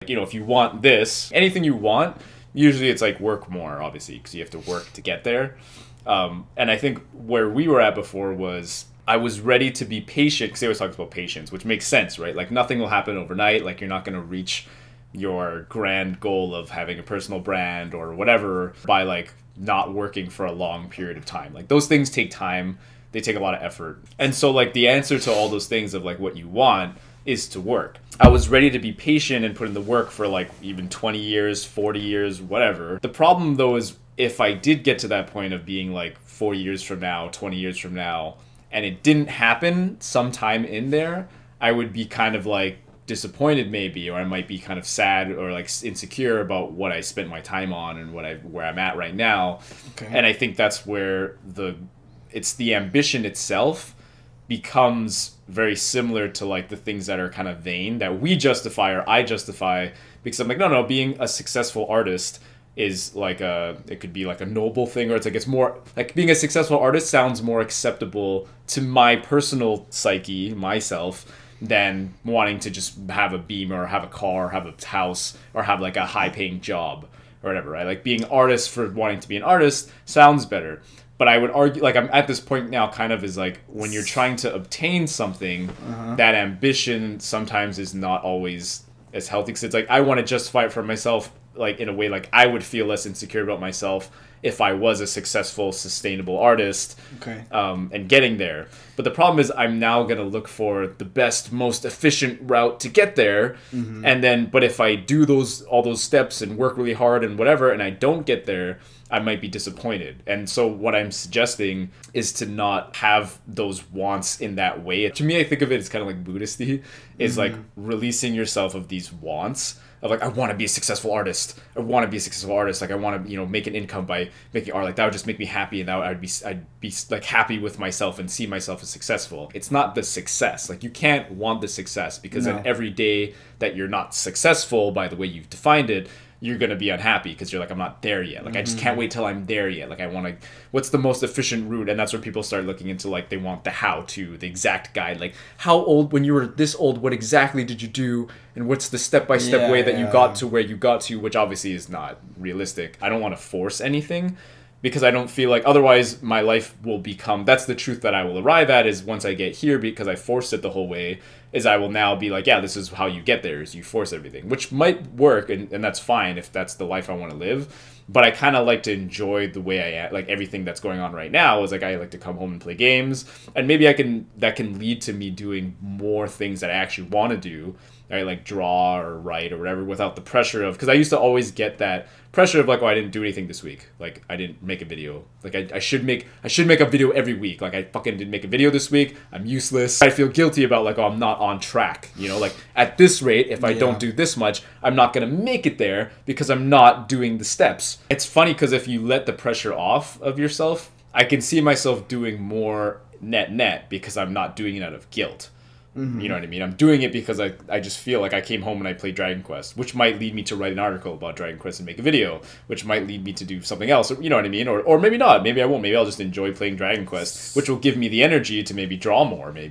You know, if you want this, anything you want, usually it's like work more, obviously, because you have to work to get there. And I think where we were at before was I was ready to be patient because they always talk about patience, which makes sense, right? Like nothing will happen overnight. Like you're not going to reach your grand goal of having a personal brand or whatever by like not working for a long period of time. Like those things take time. They take a lot of effort. And so like the answer to all those things of like what you want is to work. I was ready to be patient and put in the work for like even 20 years, 40 years, whatever. The problem though is if I did get to that point of being like 4 years from now, 20 years from now, and it didn't happen sometime in there, I would be kind of like disappointed maybe, or I might be kind of sad or like insecure about what I spent my time on and where I'm at right now. Okay. And I think that's where it's the ambition itself becomes very similar to like the things that are kind of vain that we justify or I justify because I'm like, no, being a successful artist is like it could be like a noble thing, or it's more like being a successful artist sounds more acceptable to my personal psyche, myself, than wanting to just have a Beamer or have a car or have a house or have like a high paying job or whatever, right? Like being artist for wanting to be an artist sounds better. But I would argue, like I'm at this point now kind of is like when you're trying to obtain something, that ambition sometimes is not always as healthy. Because it's like I want to justify it for myself, like in a way like I would feel less insecure about myself if I was a successful, sustainable artist, and getting there. But the problem is I'm now going to look for the best, most efficient route to get there. And then, but if I do all those steps and work really hard and whatever, and I don't get there, I might be disappointed. And so what I'm suggesting is to not have those wants in that way. To me, I think of it as kind of like Buddhist-y, is like releasing yourself of these wants of like, I want to be a successful artist. I want to be a successful artist. Like I want to, make an income by making art. Like that would just make me happy, and I'd be like happy with myself and see myself as successful. It's not the success. Like you can't want the success because then every day that you're not successful by the way you've defined it, you're going to be unhappy because you're like, I'm not there yet. Like, I just can't wait till I'm there yet. Like, I want to, what's the most efficient route? And that's where people start looking into, like, they want the how-to, the exact guide. Like, how old, when you were this old, what exactly did you do? And what's the step-by-step way that you got to where you got to, which obviously is not realistic. I don't want to force anything because I don't feel like, otherwise my life will become, that's the truth that I will arrive at is once I get here because I forced it the whole way, is I will now be like, yeah, this is how you get there, is you force everything, which might work, and that's fine if that's the life I want to live. But I kind of like to enjoy the way I am, like everything that's going on right now is like I like to come home and play games, and maybe that can lead to me doing more things that I actually want to do, right? Like draw or write or whatever, without the pressure of, because I used to always get that pressure of like, oh, I didn't do anything this week, like I didn't make a video, like I should make a video every week, like I fucking didn't make a video this week, I'm useless. I feel guilty about like, oh, I'm not on track, like at this rate, if I don't do this much, I'm not gonna make it there because I'm not doing the steps. It's funny because if you let the pressure off of yourself, I can see myself doing more net because I'm not doing it out of guilt. You know what I mean? I'm doing it because I just feel like I came home and I played Dragon Quest, which might lead me to write an article about Dragon Quest and make a video, which might lead me to do something else. You know what I mean? Or maybe not. Maybe I won't. Maybe I'll just enjoy playing Dragon Quest, which will give me the energy to maybe draw more, maybe.